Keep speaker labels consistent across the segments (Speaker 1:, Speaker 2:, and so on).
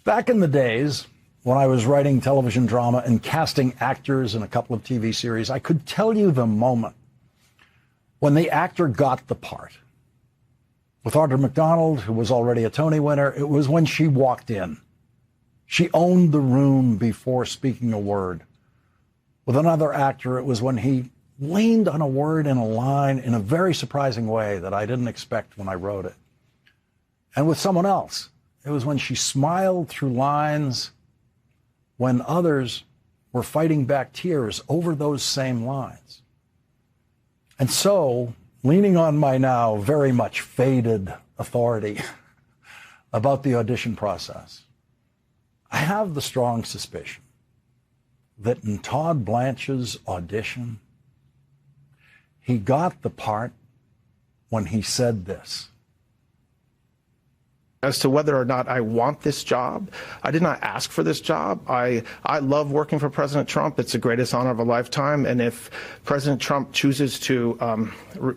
Speaker 1: Back in the days when I was writing television drama and casting actors in a couple of TV series, I could tell you the moment when the actor got the part. With Audra McDonald, who was already a Tony winner, it was when she walked in. She owned the room before speaking a word. With another actor, it was when he leaned on a word in a line in a very surprising way that I didn't expect when I wrote it. And with someone else, it was when she smiled through lines when others were fighting back tears over those same lines. And so, leaning on my now very much faded authority about the audition process, I have the strong suspicion that in Todd Blanche's audition, he got the part when he said this.
Speaker 2: As to whether or not I want this job, I did not ask for this job. I love working for President Trump. It's the greatest honor of a lifetime. And if President Trump chooses to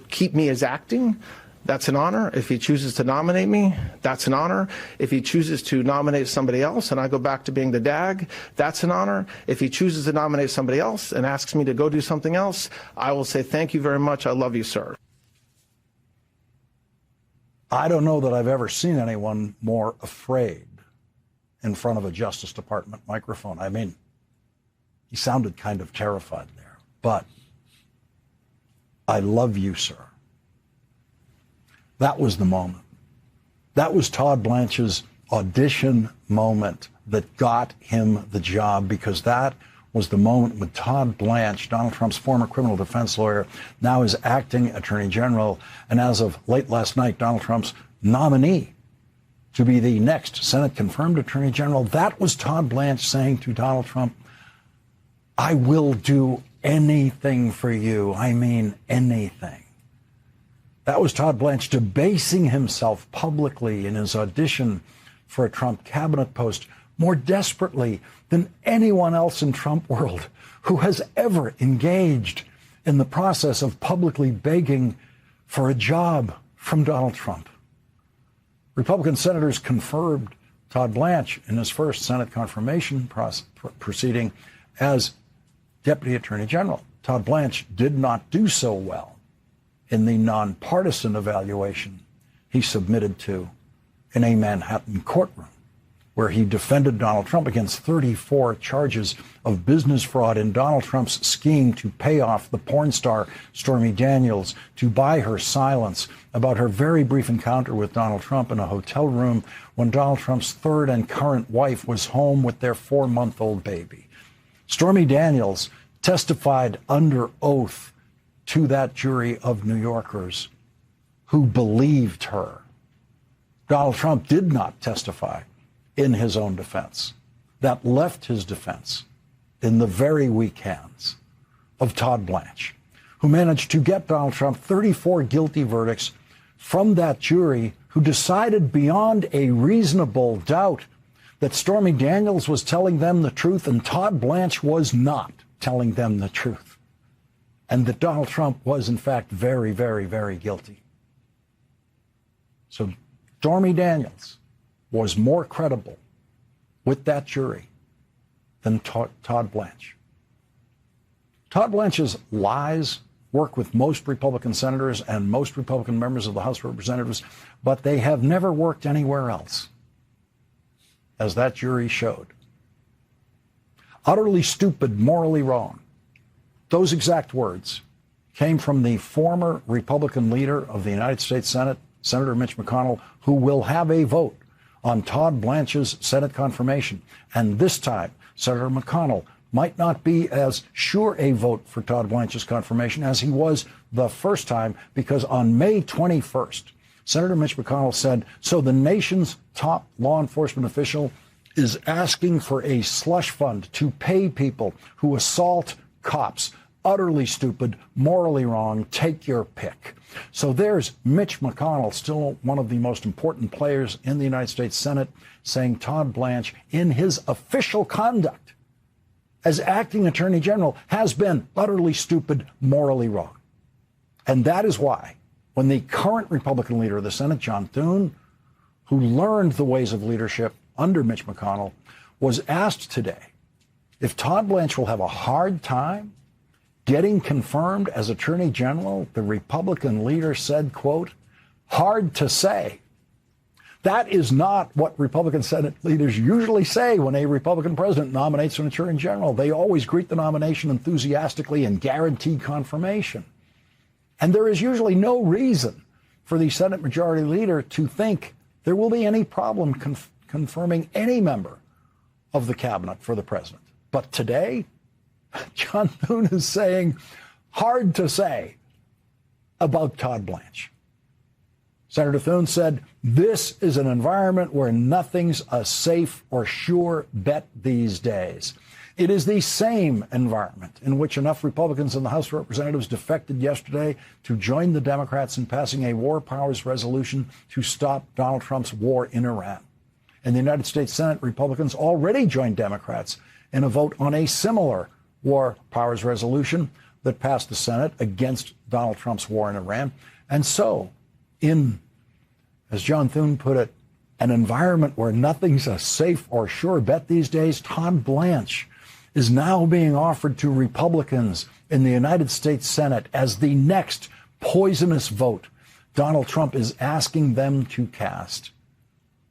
Speaker 2: keep me as acting, that's an honor. If he chooses to nominate me, that's an honor. If he chooses to nominate somebody else and I go back to being the DAG, that's an honor. If he chooses to nominate somebody else and asks me to go do something else, I will say, thank you very much. I love you, sir.
Speaker 1: I don't know that I've ever seen anyone more afraid in front of a Justice Department microphone. I mean, he sounded kind of terrified there, but I love you, sir. That was the moment. That was Todd Blanche's audition moment that got him the job, because that was the moment when Todd Blanche, Donald Trump's former criminal defense lawyer, now is acting attorney general, and as of late last night, Donald Trump's nominee to be the next Senate-confirmed attorney general. That was Todd Blanche saying to Donald Trump, I will do anything for you. I mean anything. That was Todd Blanche debasing himself publicly in his audition for a Trump cabinet post more desperately than anyone else in Trump world who has ever engaged in the process of publicly begging for a job from Donald Trump. Republican senators confirmed Todd Blanche in his first Senate confirmation proceeding as Deputy Attorney General. Todd Blanche did not do so well in the nonpartisan evaluation he submitted to in a Manhattan courtroom, where he defended Donald Trump against 34 charges of business fraud in Donald Trump's scheme to pay off the porn star Stormy Daniels, to buy her silence about her very brief encounter with Donald Trump in a hotel room when Donald Trump's third and current wife was home with their 4-month-old baby. Stormy Daniels testified under oath to that jury of New Yorkers who believed her. Donald Trump did not testify in his own defense. That left his defense in the very weak hands of Todd Blanche, who managed to get Donald Trump 34 guilty verdicts from that jury, who decided beyond a reasonable doubt that Stormy Daniels was telling them the truth and Todd Blanche was not telling them the truth, and that Donald Trump was, in fact, very, very, very guilty. So Stormy Daniels was more credible with that jury than Todd Blanche. Todd Blanche's lies work with most Republican senators and most Republican members of the House of Representatives, but they have never worked anywhere else, as that jury showed. Utterly stupid, morally wrong. Those exact words came from the former Republican leader of the United States Senate, Senator Mitch McConnell, who will have a vote on Todd Blanche's Senate confirmation. And this time, Senator McConnell might not be as sure a vote for Todd Blanche's confirmation as he was the first time, because on May 21st, Senator Mitch McConnell said, so the nation's top law enforcement official is asking for a slush fund to pay people who assault cops. Utterly stupid, morally wrong, take your pick. So there's Mitch McConnell, still one of the most important players in the United States Senate, saying Todd Blanche, in his official conduct as acting attorney general, has been utterly stupid, morally wrong. And that is why, when the current Republican leader of the Senate, John Thune, who learned the ways of leadership under Mitch McConnell, was asked today if Todd Blanche will have a hard time getting confirmed as Attorney General. The Republican leader said, quote, "Hard to say." That is not what Republican Senate leaders usually say when a Republican president nominates an Attorney General. They always greet the nomination enthusiastically and guarantee confirmation. And there is usually no reason for the Senate Majority Leader to think there will be any problem confirming any member of the cabinet for the president. But today, John Thune is saying, hard to say about Todd Blanche. Senator Thune said, "This is an environment where nothing's a safe or sure bet these days. It is the same environment in which enough Republicans in the House of Representatives defected yesterday to join the Democrats in passing a war powers resolution to stop Donald Trump's war in Iran. In the United States Senate, Republicans already joined Democrats in a vote on a similar war powers resolution that passed the Senate against Donald Trump's war in Iran. And so, in, as John Thune put it, an environment where nothing's a safe or sure bet these days, Todd Blanche is now being offered to Republicans in the United States Senate as the next poisonous vote Donald Trump is asking them to cast.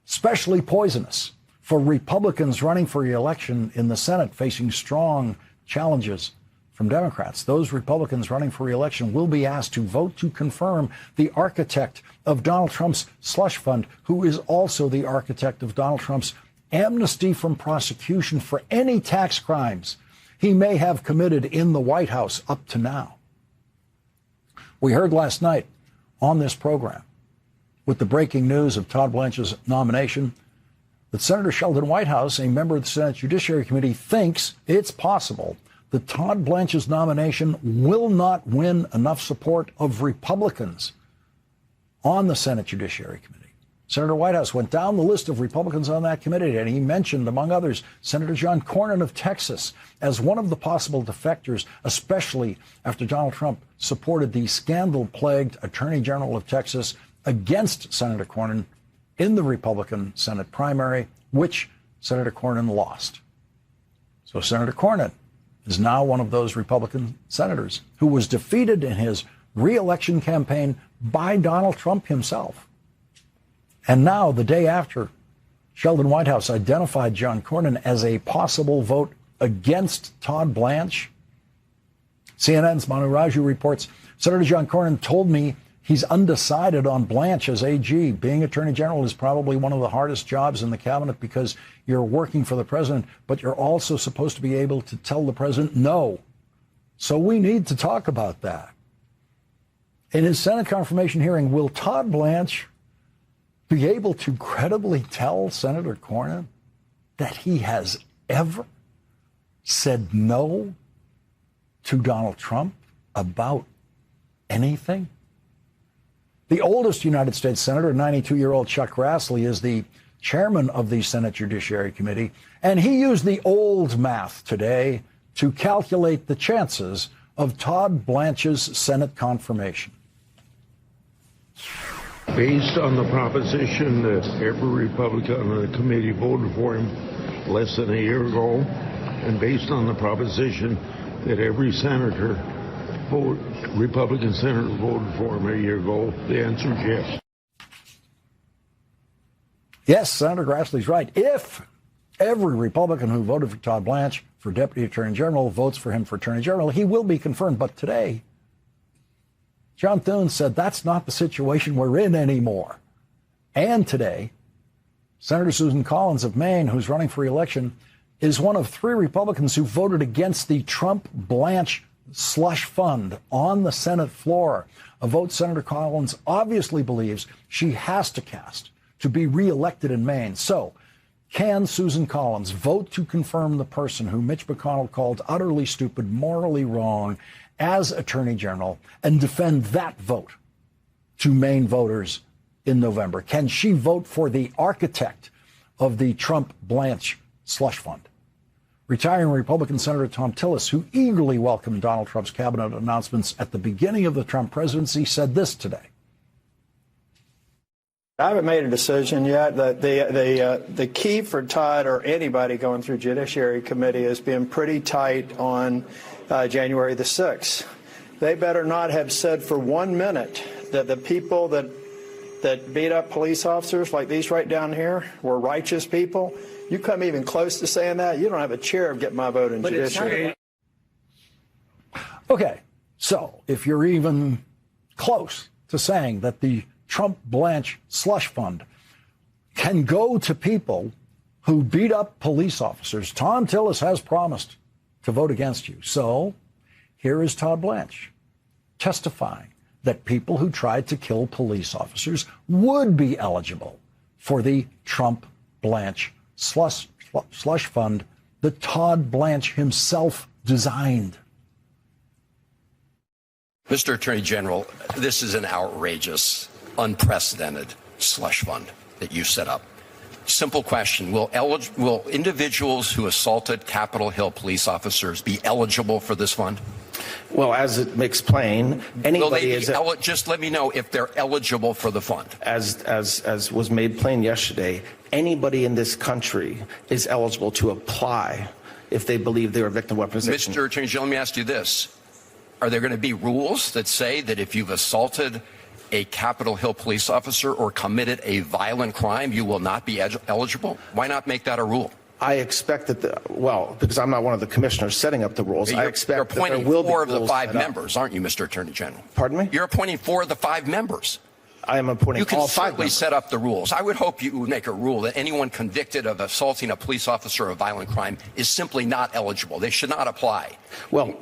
Speaker 1: Especially poisonous for Republicans running for re-election in the Senate facing strong challenges from Democrats. Those Republicans running for re-election will be asked to vote to confirm the architect of Donald Trump's slush fund, who is also the architect of Donald Trump's amnesty from prosecution for any tax crimes he may have committed in the White House up to now. We heard last night on this program, with the breaking news of Todd Blanche's nomination, that Senator Sheldon Whitehouse, a member of the Senate Judiciary Committee, thinks it's possible that Todd Blanche's nomination will not win enough support of Republicans on the Senate Judiciary Committee. Senator Whitehouse went down the list of Republicans on that committee, and he mentioned, among others, Senator John Cornyn of Texas as one of the possible defectors, especially after Donald Trump supported the scandal-plagued Attorney General of Texas against Senator Cornyn in the Republican Senate primary, which Senator Cornyn lost. So Senator Cornyn is now one of those Republican senators who was defeated in his re-election campaign by Donald Trump himself. And now, the day after Sheldon Whitehouse identified John Cornyn as a possible vote against Todd Blanche, CNN's Manu Raju reports, Senator John Cornyn told me he's undecided on Blanche as AG. Being Attorney General is probably one of the hardest jobs in the cabinet because you're working for the president, but you're also supposed to be able to tell the president no. So we need to talk about that. In his Senate confirmation hearing, will Todd Blanche be able to credibly tell Senator Cornyn that he has ever said no to Donald Trump about anything? The oldest United States Senator, 92-year-old Chuck Grassley, is the chairman of the Senate Judiciary Committee, and he used the old math today to calculate the chances of Todd Blanche's Senate confirmation.
Speaker 3: Based on the proposition that every Republican on the committee voted for him less than a year ago, and based on the proposition that every Republican senator voted for him a year ago, the answer is yes.
Speaker 1: Yes, Senator Grassley's right. If every Republican who voted for Todd Blanche for Deputy Attorney General votes for him for Attorney General, he will be confirmed. But today, John Thune said that's not the situation we're in anymore. And today, Senator Susan Collins of Maine, who's running for re-election, is one of 3 Republicans who voted against the Trump-Blanche slush fund on the Senate floor, a vote Senator Collins obviously believes she has to cast to be re-elected in Maine. So, can Susan Collins vote to confirm the person who Mitch McConnell called utterly stupid, morally wrong, as Attorney General and defend that vote to Maine voters in November? Can she vote for the architect of the Trump-Blanche slush fund? Retiring Republican Senator Thom Tillis, who eagerly welcomed Donald Trump's cabinet announcements at the beginning of the Trump presidency, said this today.
Speaker 4: I haven't made a decision yet. The key for Todd or anybody going through Judiciary Committee has been pretty tight on January the 6th. They better not have said for 1 minute that the people that beat up police officers like these right down here were righteous people. You come even close to saying that, you don't have a chair of getting my vote in Judiciary.
Speaker 1: Okay, so if you're even close to saying that the Trump-Blanche slush fund can go to people who beat up police officers, Thom Tillis has promised to vote against you. So here is Todd Blanche testifying that people who tried to kill police officers would be eligible for the Trump-Blanche slush fund that Todd Blanche himself designed.
Speaker 5: Mr. Attorney General, this is an outrageous, unprecedented slush fund that you set up. Simple question. Will individuals who assaulted Capitol Hill police officers be eligible for this fund?
Speaker 2: Well, as it makes plain, anybody is
Speaker 5: just let me know if they're eligible for the fund.
Speaker 2: As was made plain yesterday, anybody in this country is eligible to apply if they believe they were victim of weaponization.
Speaker 5: Mr. Attorney General, let me ask you this. Are there going to be rules that say that if you've assaulted a Capitol Hill police officer or committed a violent crime, you will not be eligible? Why not make that a rule?
Speaker 2: I expect that, because I'm not one of the commissioners setting up the rules, I expect
Speaker 5: you're
Speaker 2: that there
Speaker 5: appointing
Speaker 2: will be
Speaker 5: 4 of the
Speaker 2: rules
Speaker 5: 5
Speaker 2: set up.
Speaker 5: members, aren't you, Mr. Attorney General?
Speaker 2: Pardon me?
Speaker 5: You're appointing 4 of the 5 members.
Speaker 2: I am appointing
Speaker 5: You can
Speaker 2: all 5
Speaker 5: certainly
Speaker 2: members.
Speaker 5: set up the rules. I would hope you would make a rule that anyone convicted of assaulting a police officer or a violent crime is simply not eligible. They should not apply.
Speaker 2: Well,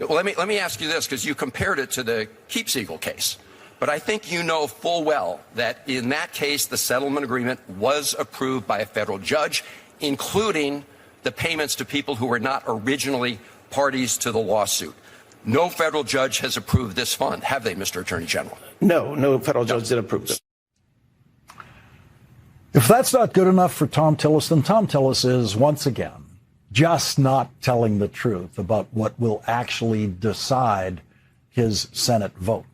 Speaker 5: let me ask you this, because you compared it to the Keepsiegel case. But I think you know full well that in that case, the settlement agreement was approved by a federal judge, including the payments to people who were not originally parties to the lawsuit. No federal judge has approved this fund, have they, Mr. Attorney General?
Speaker 2: no federal judge did approve this.
Speaker 1: If that's not good enough for Thom Tillis, then Thom Tillis is, once again, just not telling the truth about what will actually decide his Senate vote.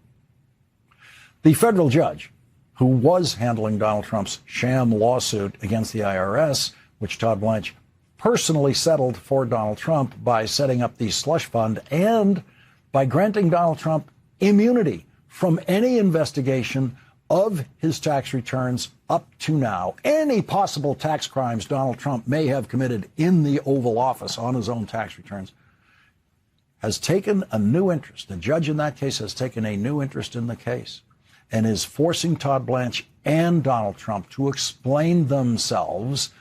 Speaker 1: The federal judge who was handling Donald Trump's sham lawsuit against the IRS, which Todd Blanche personally settled for Donald Trump by setting up the slush fund and by granting Donald Trump immunity from any investigation of his tax returns up to now, any possible tax crimes Donald Trump may have committed in the Oval Office on his own tax returns, has taken a new interest. The judge in that case has taken a new interest in the case and is forcing Todd Blanche and Donald Trump to explain themselves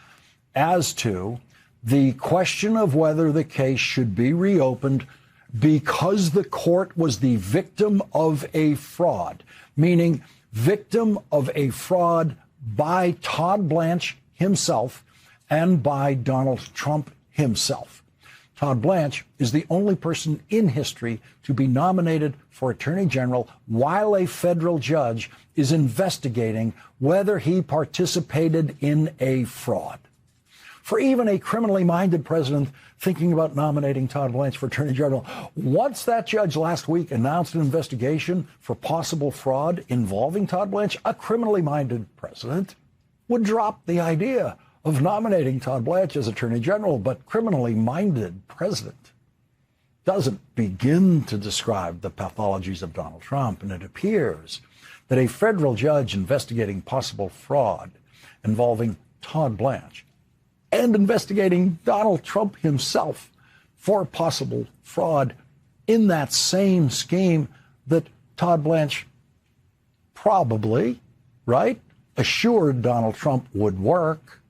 Speaker 1: as to the question of whether the case should be reopened because the court was the victim of a fraud, meaning victim of a fraud by Todd Blanche himself and by Donald Trump himself. Todd Blanche is the only person in history to be nominated for Attorney General while a federal judge is investigating whether he participated in a fraud. For even a criminally minded president thinking about nominating Todd Blanche for Attorney General, once that judge last week announced an investigation for possible fraud involving Todd Blanche, a criminally minded president would drop the idea of nominating Todd Blanche as Attorney General, but criminally minded president doesn't begin to describe the pathologies of Donald Trump. And it appears that a federal judge investigating possible fraud involving Todd Blanche and investigating Donald Trump himself for possible fraud in that same scheme that Todd Blanche probably, right, assured Donald Trump would work.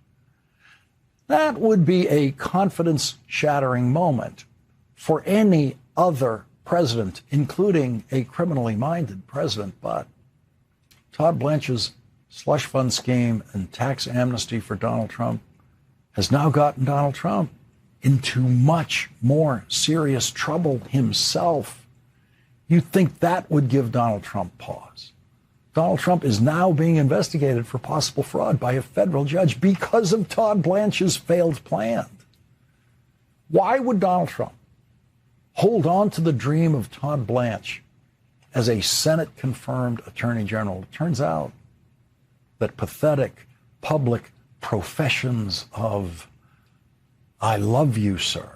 Speaker 1: That would be a confidence-shattering moment for any other president, including a criminally minded president. But Todd Blanche's slush fund scheme and tax amnesty for Donald Trump has now gotten Donald Trump into much more serious trouble himself. You'd think that would give Donald Trump pause. Donald Trump is now being investigated for possible fraud by a federal judge because of Todd Blanche's failed plan. Why would Donald Trump hold on to the dream of Todd Blanche as a Senate-confirmed Attorney General? It turns out that pathetic public professions of "I love you, sir,"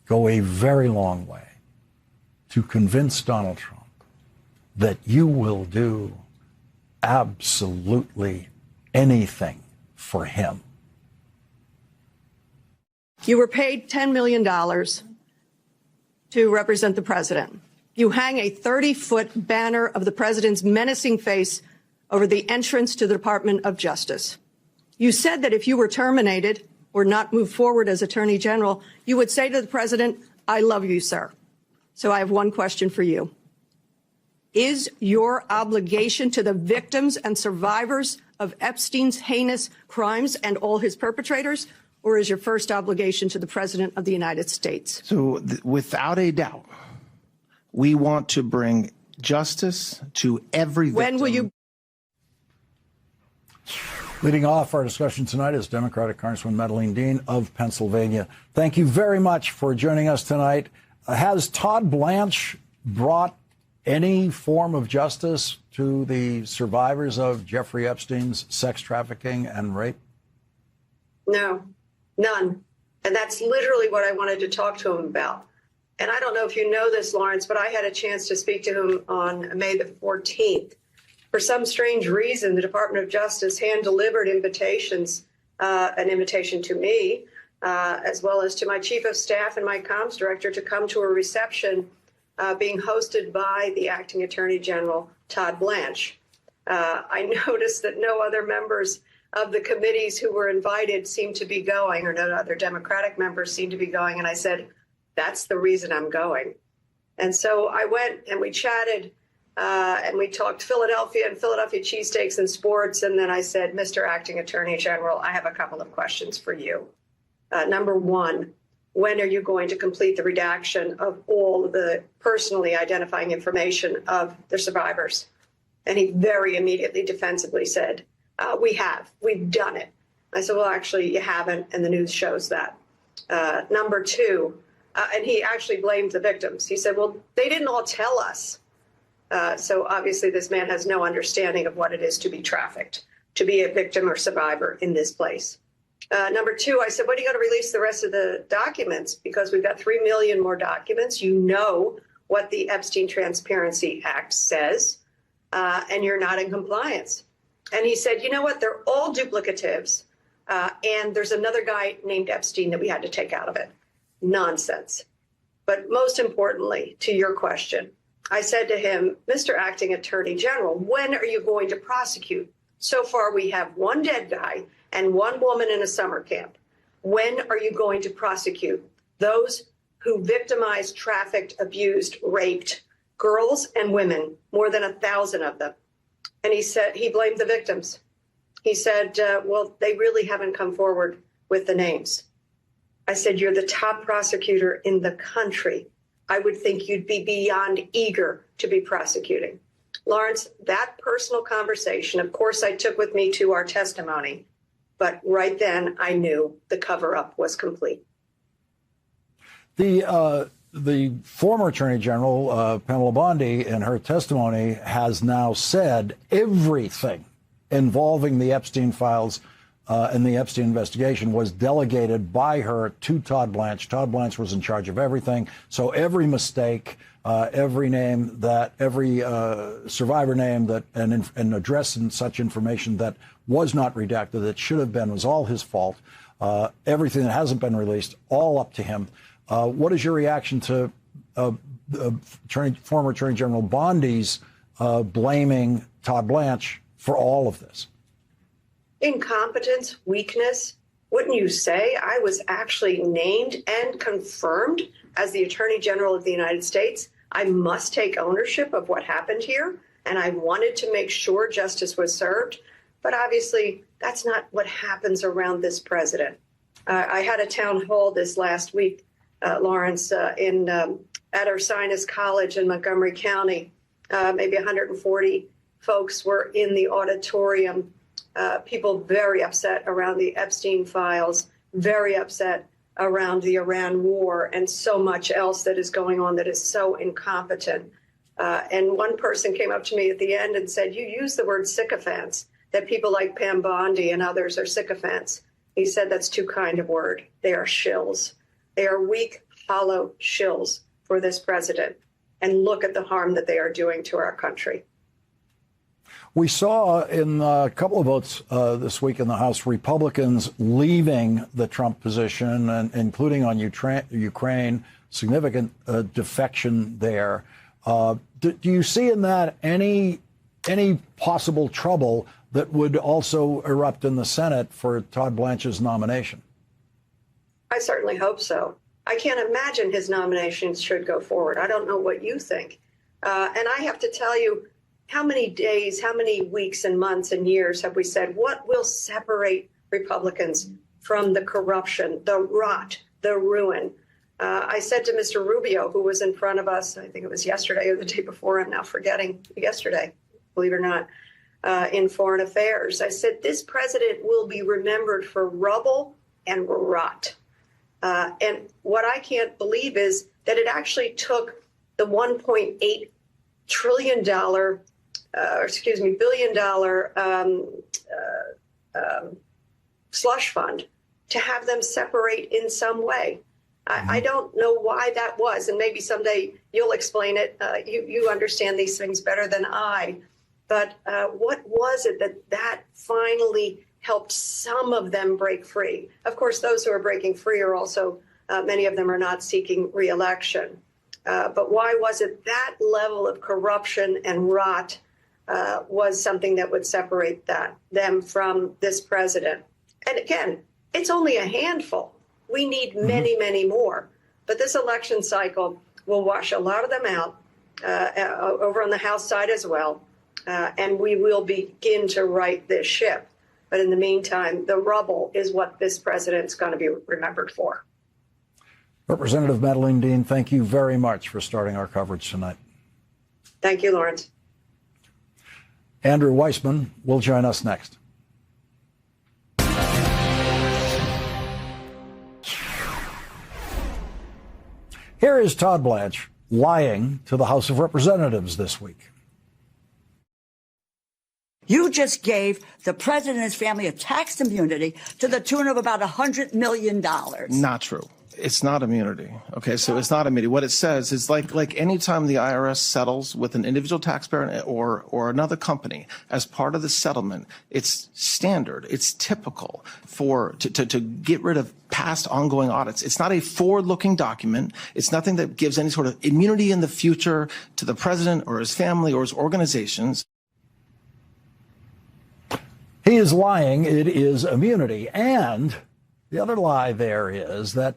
Speaker 1: go a very long way to convince Donald Trump that you will do absolutely anything for him.
Speaker 6: You were paid $10 million to represent the president. You hang a 30-foot banner of the president's menacing face over the entrance to the Department of Justice. You said that if you were terminated or not moved forward as Attorney General, you would say to the president, "I love you, sir." So I have one question for you. Is your obligation to the victims and survivors of Epstein's heinous crimes and all his perpetrators, or is your first obligation to the President of the United States?
Speaker 2: So without a doubt, we want to bring justice to every victim.
Speaker 6: When will you?
Speaker 1: Leading off our discussion tonight is Democratic Congresswoman Madeleine Dean of Pennsylvania. Thank you very much for joining us tonight. Has Todd Blanche brought any form of justice to the survivors of Jeffrey Epstein's sex trafficking and rape?
Speaker 6: No, none. And that's literally what I wanted to talk to him about. And I don't know if you know this, Lawrence, but I had a chance to speak to him on May the 14th. For some strange reason, the Department of Justice hand-delivered invitations, an invitation to me, as well as to my chief of staff and my comms director to come to a reception being hosted by the acting Attorney General, Todd Blanche. I noticed that no other members of the committees who were invited seemed to be going, or no other Democratic members seemed to be going. And I said, that's the reason I'm going. And so I went and we chatted and we talked Philadelphia and Philadelphia cheesesteaks and sports. And then I said, Mr. Acting Attorney General, I have a couple of questions for you. Number one, when are you going to complete the redaction of all of the personally identifying information of the survivors? And he very immediately defensively said, we've done it. I said, well, actually, you haven't, and the news shows that. Number two, and he actually blamed the victims. He said, well, they didn't all tell us. So obviously this man has no understanding of what it is to be trafficked, to be a victim or survivor in this place. Number two, I said, when are you going to release the rest of the documents? Because we've got 3 million more documents. You know what the Epstein Transparency Act says, and you're not in compliance. And he said, you know what? They're all duplicatives. And there's another guy named Epstein that we had to take out of it. Nonsense. But most importantly, to your question, I said to him, Mr. Acting Attorney General, when are you going to prosecute? So far, we have one dead guy and one woman in a summer camp. When are you going to prosecute those who victimized, trafficked, abused, raped girls and women, more than 1,000 of them? And he said, he blamed the victims. He said, well, they really haven't come forward with the names. I said, you're the top prosecutor in the country. I would think you'd be beyond eager to be prosecuting. Lawrence, that personal conversation, of course, I took with me to our testimony. But right then, I knew the cover-up was complete.
Speaker 1: The former Attorney General, Pamela Bondi, in her testimony, has now said everything involving the Epstein files and the Epstein investigation was delegated by her to Todd Blanche. Todd Blanche was in charge of everything. So every mistake, every name that, every survivor name that, and address and such information that was not redacted, that should have been, was all his fault. Everything that hasn't been released, all up to him. What is your reaction to former Attorney General Bondi's blaming Todd Blanche for all of this?
Speaker 6: Incompetence, weakness. Wouldn't you say I was actually named and confirmed as the Attorney General of the United States? I must take ownership of what happened here, and I wanted to make sure justice was served. But obviously, that's not what happens around this president. I had a town hall this last week, Lawrence, at Ursinus College in Montgomery County. Maybe 140 folks were in the auditorium. People very upset around the Epstein files, very upset around the Iran war, and so much else that is going on that is so incompetent. And one person came up to me at the end and said, you use the word sycophants. that people like Pam Bondi and others are sycophants. He said that's too kind a word. They are shills. They are weak, hollow shills for this president. And look at the harm that they are doing to our country.
Speaker 1: We saw in a couple of votes this week in the House, Republicans leaving the Trump position, and including on Ukraine, significant defection there. Do you see in that any possible trouble that would also erupt in the Senate for Todd Blanche's nomination?
Speaker 6: I certainly hope so. I can't imagine his nominations should go forward. I don't know what you think. And I have to tell you, how many days, how many weeks and months and years have we said, what will separate Republicans from the corruption, the rot, the ruin? I said to Mr. Rubio, who was in front of us, I think it was yesterday or the day before, I'm now forgetting, yesterday, believe it or not, in Foreign Affairs, I said, this president will be remembered for rubble and rot. And what I can't believe is that it actually took the $1.8 trillion, billion dollar slush fund to have them separate in some way. I don't know why that was, and maybe someday you'll explain it. You understand these things better than I. But what was it that finally helped some of them break free? Of course, those who are breaking free are also, many of them are not seeking re-election. But why was it that level of corruption and rot was something that would separate them from this president? And again, it's only a handful. We need many, many more. But this election cycle will wash a lot of them out over on the House side as well. And we will begin to right this ship. But in the meantime, the rubble is what this president's going to be remembered for.
Speaker 1: Representative Madeleine Dean, thank you very much for starting our coverage tonight.
Speaker 6: Thank you, Lawrence.
Speaker 1: Andrew Weissman will join us next. Here is Todd Blanche lying to the House of Representatives this week.
Speaker 7: You just gave the president and his family a tax immunity to the tune of about $100 million.
Speaker 2: Not true. It's not immunity. Okay, so it's not immunity. What it says is like any time the IRS settles with an individual taxpayer or another company as part of the settlement, it's standard. It's typical to get rid of past ongoing audits. It's not a forward-looking document. It's nothing that gives any sort of immunity in the future to the president or his family or his organizations.
Speaker 1: He is lying. It is immunity. And the other lie there is that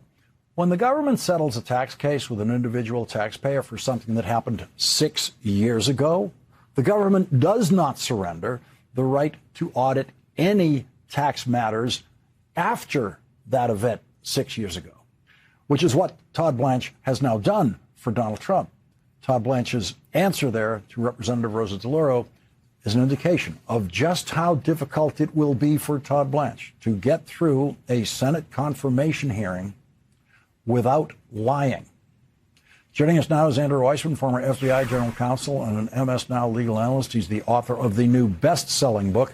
Speaker 1: when the government settles a tax case with an individual taxpayer for something that happened 6 years ago, the government does not surrender the right to audit any tax matters after that event 6 years ago, which is what Todd Blanche has now done for Donald Trump. Todd Blanche's answer there to Representative Rosa DeLauro is an indication of just how difficult it will be for Todd Blanche to get through a Senate confirmation hearing without lying. Joining us now is Andrew Weissman, former FBI general counsel and an MS Now legal analyst. He's the author of the new best-selling book,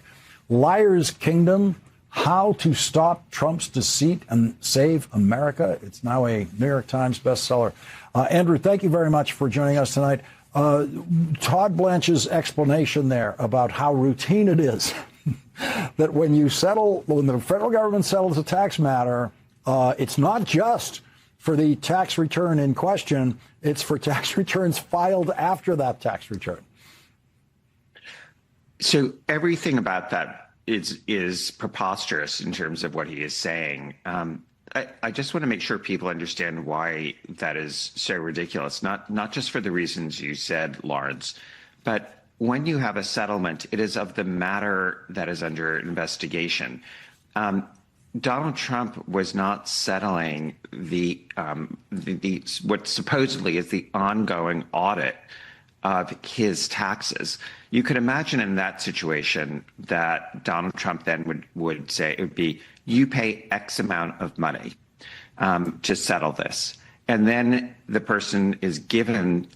Speaker 1: Liar's Kingdom, How to Stop Trump's Deceit and Save America. It's now a New York Times bestseller. Andrew, thank you very much for joining us tonight. Todd Blanche's explanation there about how routine it is that when the federal government settles a tax matter, it's not just for the tax return in question, it's for tax returns filed after that tax return.
Speaker 8: So everything about that is preposterous in terms of what he is saying. I just want to make sure people understand why that is so ridiculous, not just for the reasons you said, Lawrence, but when you have a settlement, it is of the matter that is under investigation. Donald Trump was not settling the what supposedly is the ongoing audit of his taxes. You could imagine in that situation that Donald Trump then would say it would be, you pay X amount of money to settle this. And then the person is given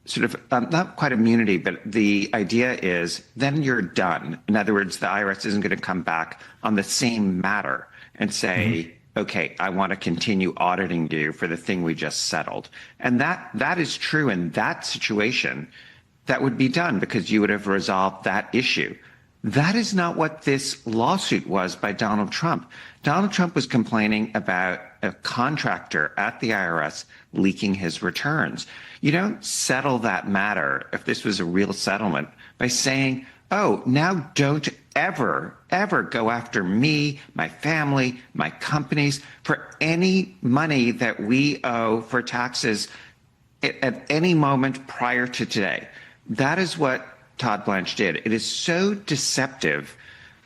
Speaker 8: sort of not quite immunity, but the idea is then you're done. In other words, the IRS isn't going to come back on the same matter and say, okay, I want to continue auditing you for the thing we just settled. And that is true in that situation. That would be done because you would have resolved that issue. That is not what this lawsuit was by Donald Trump. Donald Trump was complaining about a contractor at the IRS leaking his returns. You don't settle that matter, if this was a real settlement, by saying, oh, now don't ever go after me, my family, my companies for any money that we owe for taxes at any moment prior to today. That is what Todd Blanche did. It is so deceptive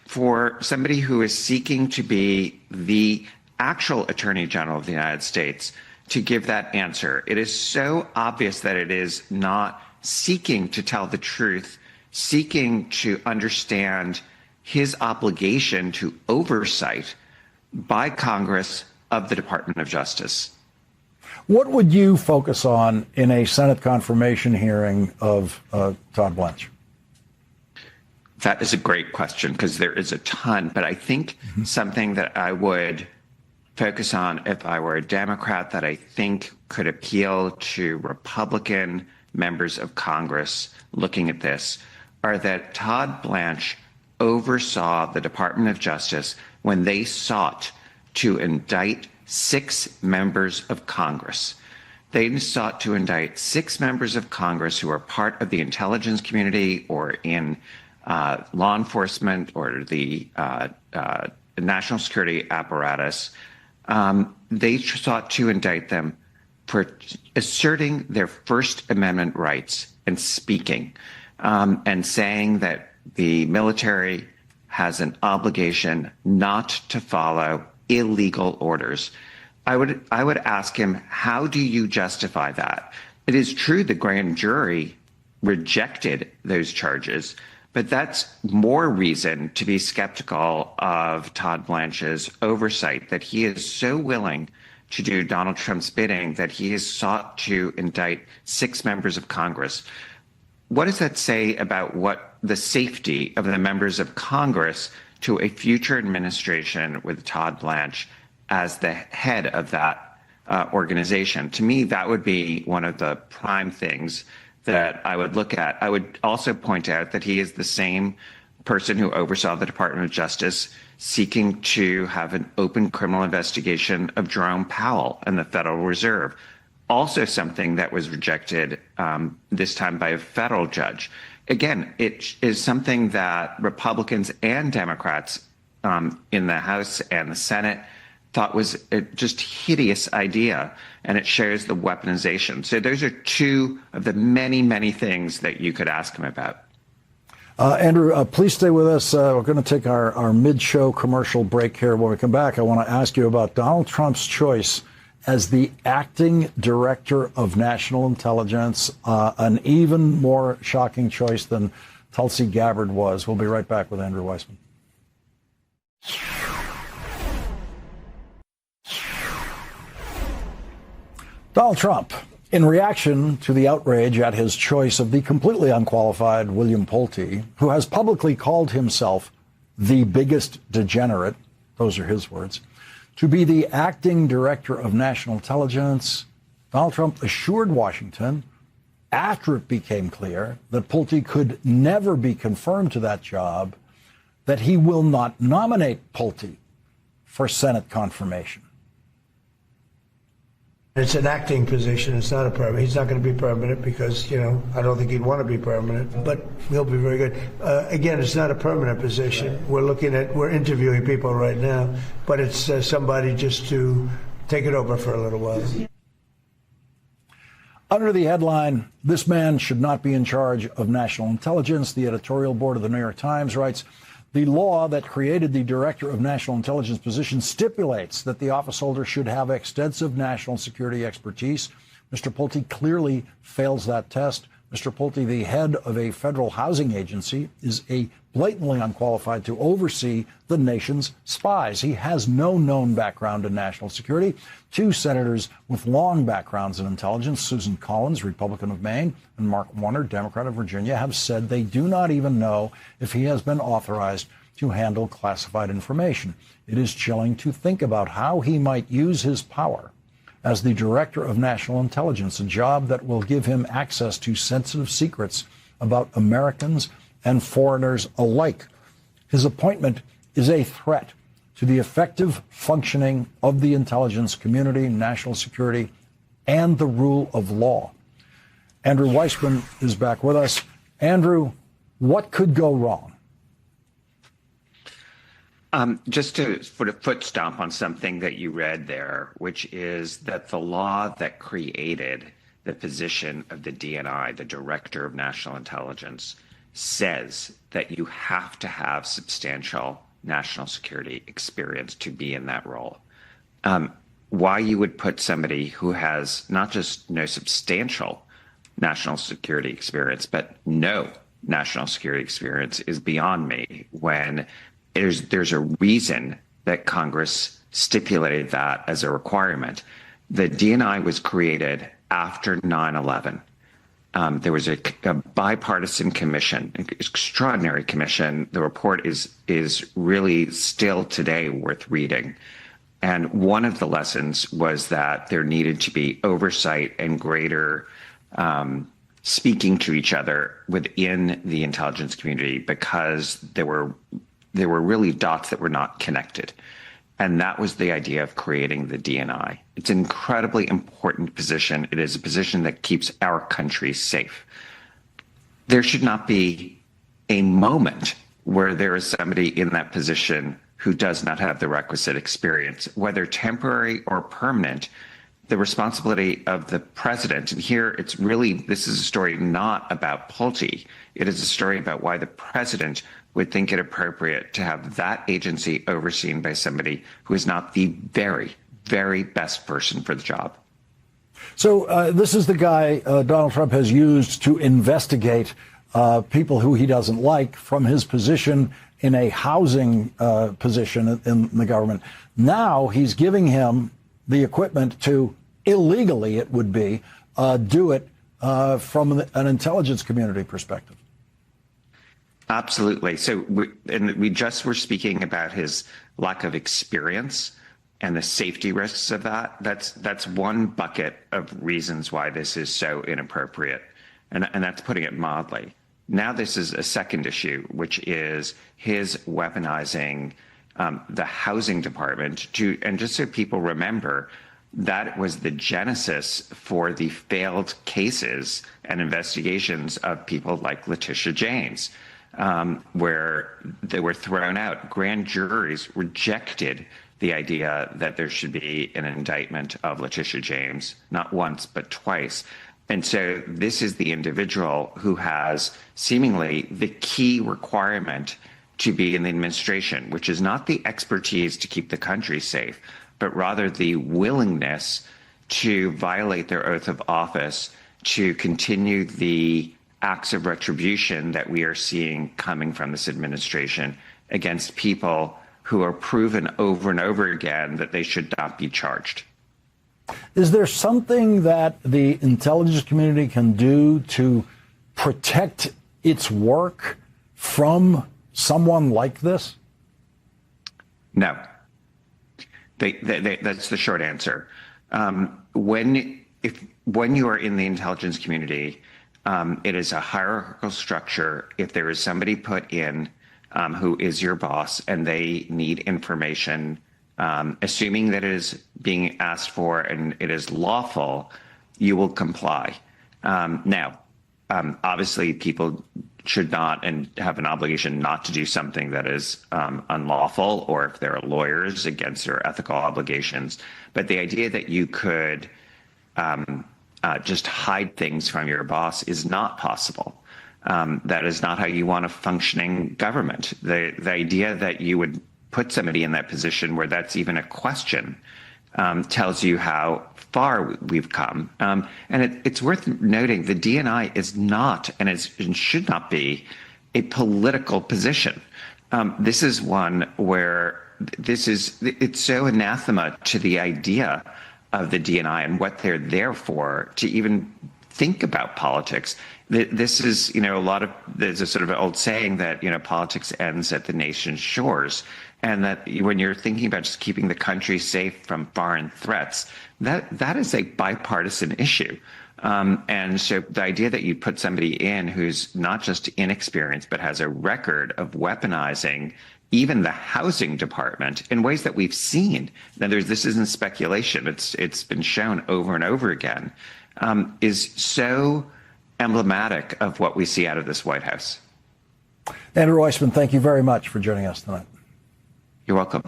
Speaker 8: for somebody who is seeking to be the actual Attorney General of the United States to give that answer. It is so obvious that it is not seeking to tell the truth, seeking to understand his obligation to oversight by Congress of the Department of Justice.
Speaker 1: What would you focus on in a Senate confirmation hearing of Todd Blanche?
Speaker 8: That is a great question because there is a ton, but I think something that I would focus on if I were a Democrat that I think could appeal to Republican members of Congress looking at this are that Todd Blanche oversaw the Department of Justice when they sought to indict 6 members of Congress. They sought to indict 6 members of Congress who are part of the intelligence community or in law enforcement or the national security apparatus. They sought to indict them for asserting their First Amendment rights and speaking and saying that the military has an obligation not to follow illegal orders. I would ask him, how do you justify that? It is true the grand jury rejected those charges, but that's more reason to be skeptical of Todd Blanche's oversight, that he is so willing to do Donald Trump's bidding that he has sought to indict 6 members of Congress. What does that say about what the safety of the members of Congress to a future administration with Todd Blanche as the head of that organization? To me, that would be one of the prime things that I would look at. I would also point out that he is the same person who oversaw the Department of Justice seeking to have an open criminal investigation of Jerome Powell and the Federal Reserve. Also something that was rejected this time by a federal judge. Again, it is something that Republicans and Democrats in the House and the Senate thought was a just hideous idea, and it shows the weaponization. So those are 2 of the many, many things that you could ask him about.
Speaker 1: Andrew, please stay with us. We're going to take our mid-show commercial break here. When we come back, I want to ask you about Donald Trump's choice as the acting director of national intelligence, an even more shocking choice than Tulsi Gabbard was. We'll be right back with Andrew Weissmann. Donald Trump, in reaction to the outrage at his choice of the completely unqualified William Pulte, who has publicly called himself the biggest degenerate, those are his words, to be the acting director of national intelligence, Donald Trump assured Washington, after it became clear that Pulte could never be confirmed to that job, that he will not nominate Pulte for Senate confirmation.
Speaker 9: It's an acting position. It's not a permanent. He's not going to be permanent because, I don't think he'd want to be permanent, but he'll be very good. Again, it's not a permanent position. We're interviewing people right now, but it's somebody just to take it over for a little while.
Speaker 1: Under the headline, "This man should not be in charge of national intelligence," the editorial board of the New York Times writes, "The law that created the Director of National Intelligence position stipulates that the officeholder should have extensive national security expertise. Mr. Pulte clearly fails that test. Mr. Pulte, the head of a federal housing agency, is a blatantly unqualified to oversee the nation's spies. He has no known background in national security. Two senators with long backgrounds in intelligence, Susan Collins, Republican of Maine, and Mark Warner, Democrat of Virginia, have said they do not even know if he has been authorized to handle classified information. It is chilling to think about how he might use his power as the Director of National Intelligence, a job that will give him access to sensitive secrets about Americans and foreigners alike. His appointment is a threat to the effective functioning of the intelligence community, national security, and the rule of law. Andrew Weissmann is back with us. Andrew, what could go wrong?
Speaker 8: Just to put a foot stomp on something that you read there, which is that the law that created the position of the DNI, the Director of National Intelligence, says that you have to have substantial national security experience to be in that role. Why you would put somebody who has not just no substantial national security experience, but no national security experience is beyond me, when there's a reason that Congress stipulated that as a requirement. The DNI was created after 9/11. There was a bipartisan commission, an extraordinary commission. The report is really still today worth reading. And one of the lessons was that there needed to be oversight and greater speaking to each other within the intelligence community, because there were really dots that were not connected. And that was the idea of creating the DNI. It's an incredibly important position. It is a position that keeps our country safe. There should not be a moment where there is somebody in that position who does not have the requisite experience, whether temporary or permanent. The responsibility of the president, and here it's really, this is a story not about Pulte. It is a story about why the president would think it appropriate to have that agency overseen by somebody who is not the very, very best person for the job.
Speaker 1: So this is the guy Donald Trump has used to investigate people who he doesn't like from his position in a housing position in the government. Now he's giving him the equipment to illegally, it would be, do it from an intelligence community perspective.
Speaker 8: Absolutely. So we just were speaking about his lack of experience and the safety risks of that. That's one bucket of reasons why this is so inappropriate. And that's putting it mildly. Now this is a second issue, which is his weaponizing the housing department and just so people remember, that was the genesis for the failed cases and investigations of people like Letitia James, where they were thrown out. Grand juries rejected the idea that there should be an indictment of Letitia James, not once, but twice. And so this is the individual who has seemingly the key requirement to be in the administration, which is not the expertise to keep the country safe, but rather the willingness to violate their oath of office, to continue the acts of retribution that we are seeing coming from this administration against people who are proven over and over again that they should not be charged.
Speaker 1: Is there something that the intelligence community can do to protect its work from someone like this?
Speaker 8: No. That's the short answer. When you are in the intelligence community, it is a hierarchical structure. If there is somebody put in who is your boss and they need information, assuming that it is being asked for and it is lawful, you will comply. Now, obviously, people should not and have an obligation not to do something that is unlawful, or if there are lawyers against their ethical obligations. But the idea that you could just hide things from your boss is not possible. That is not how you want a functioning government. The idea that you would put somebody in that position where that's even a question tells you how far we've come. And it's worth noting the DNI is not and should not be a political position. This is one where it's so anathema to the idea of the DNI and what they're there for to even think about politics. This is, there's a sort of old saying that, politics ends at the nation's shores. And that when you're thinking about just keeping the country safe from foreign threats, that is a bipartisan issue. And so the idea that you put somebody in who's not just inexperienced, but has a record of weaponizing even the housing department in ways that we've seen, this isn't speculation, it's been shown over and over again, is so emblematic of what we see out of this White House.
Speaker 1: Andrew Weissmann, thank you very much for joining us tonight.
Speaker 8: You're welcome.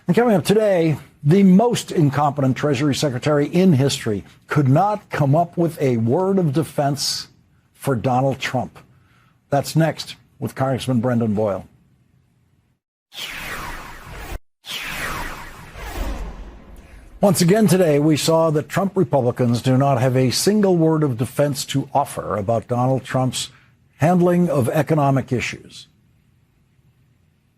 Speaker 1: And coming up today, the most incompetent Treasury Secretary in history could not come up with a word of defense for Donald Trump. That's next with Congressman Brendan Boyle. Once again today, we saw that Trump Republicans do not have a single word of defense to offer about Donald Trump's handling of economic issues.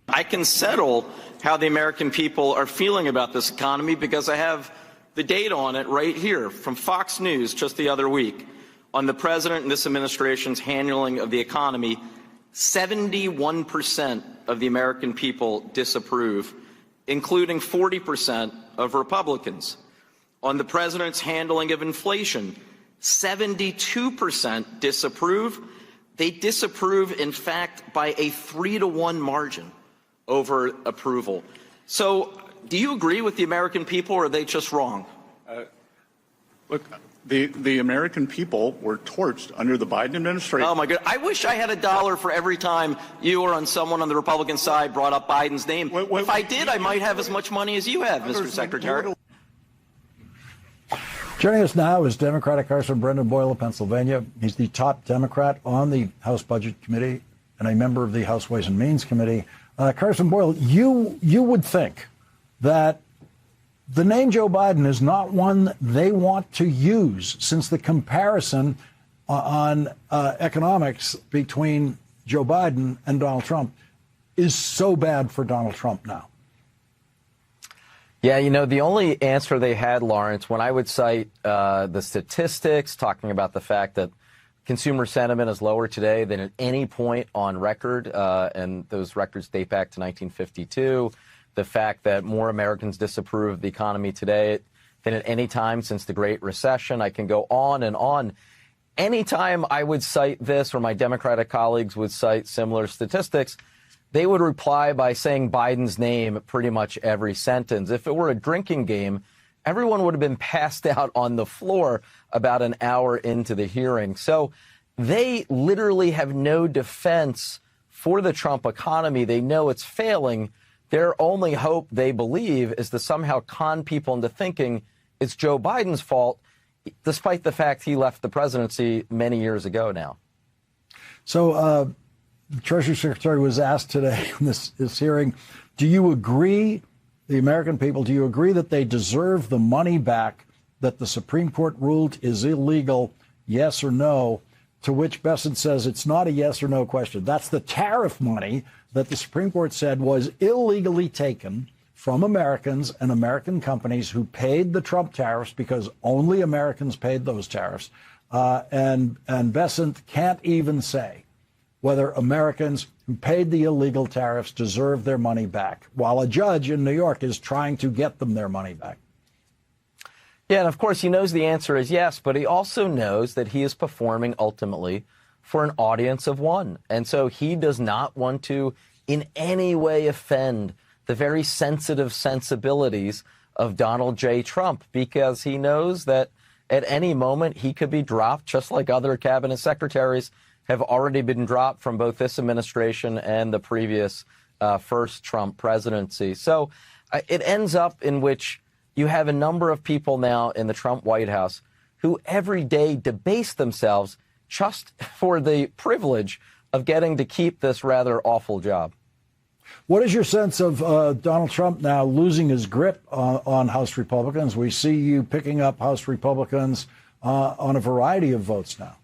Speaker 10: I can settle how the American people are feeling about this economy because I have the data on it right here from Fox News just the other week on the president and this administration's handling of the economy. 71% of the American people disapprove, including 40% of Republicans. On the president's handling of inflation, 72% disapprove. They disapprove, in fact, by a 3-to-1 margin over approval. So do you agree with the American people, or are they just wrong?
Speaker 11: Look, the American people were torched under the Biden administration.
Speaker 10: Oh, my God. I wish I had $1 for every time you or someone on the Republican side brought up Biden's name. If I did, I might have as much money as you have, Mr. Secretary.
Speaker 1: Joining us now is Democratic Congressman Brendan Boyle of Pennsylvania. He's the top Democrat on the House Budget Committee and a member of the House Ways and Means Committee. Congressman Boyle, you would think that the name Joe Biden is not one they want to use, since the comparison on economics between Joe Biden and Donald Trump is so bad for Donald Trump now.
Speaker 12: Yeah, the only answer they had, Lawrence, when I would cite the statistics talking about the fact that consumer sentiment is lower today than at any point on record, and those records date back to 1952. The fact that more Americans disapprove of the economy today than at any time since the Great Recession. I can go on and on. Anytime I would cite this, or my Democratic colleagues would cite similar statistics, they would reply by saying Biden's name pretty much every sentence. If it were a drinking game, everyone would have been passed out on the floor about an hour into the hearing. So they literally have no defense for the Trump economy. They know it's failing. Their only hope, they believe, is to somehow con people into thinking it's Joe Biden's fault, despite the fact he left the presidency many years ago now.
Speaker 1: So the Treasury Secretary was asked today in this hearing, do you agree, the American people, do you agree that they deserve the money back that the Supreme Court ruled is illegal, yes or no? To which Bessent says it's not a yes or no question. That's the tariff money that the Supreme Court said was illegally taken from Americans and American companies who paid the Trump tariffs, because only Americans paid those tariffs. And Bessent can't even say whether Americans who paid the illegal tariffs deserve their money back, while a judge in New York is trying to get them their money back.
Speaker 12: Yeah, and of course he knows the answer is yes, but he also knows that he is performing ultimately for an audience of one. And so he does not want to in any way offend the very sensitive sensibilities of Donald J. Trump, because he knows that at any moment he could be dropped, just like other cabinet secretaries have already been dropped from both this administration and the previous first Trump presidency. So it ends up in which you have a number of people now in the Trump White House who every day debase themselves just for the privilege of getting to keep this rather awful job.
Speaker 1: What is your sense of Donald Trump now losing his grip on House Republicans? We see you picking up House Republicans on a variety of votes now.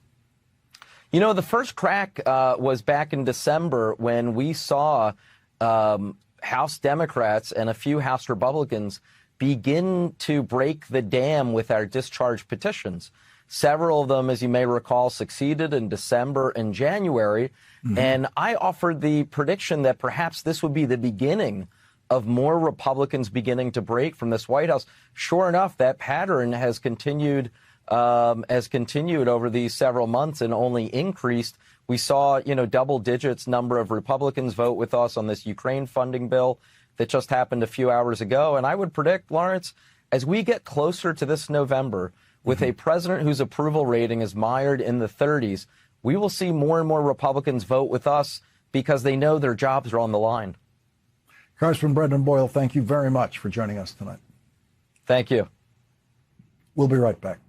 Speaker 12: You know, the first crack was back in December when we saw House Democrats and a few House Republicans begin to break the dam with our discharge petitions. Several of them, as you may recall, succeeded in December and January. Mm-hmm. And I offered the prediction that perhaps this would be the beginning of more Republicans beginning to break from this White House. Sure enough, that pattern has continued over these several months and only increased. We saw, double digits number of Republicans vote with us on this Ukraine funding bill that just happened a few hours ago. And I would predict, Lawrence, as we get closer to this November, with a president whose approval rating is mired in the 30s, we will see more and more Republicans vote with us because they know their jobs are on the line.
Speaker 1: Congressman Brendan Boyle, thank you very much for joining us tonight.
Speaker 12: Thank you.
Speaker 1: We'll be right back.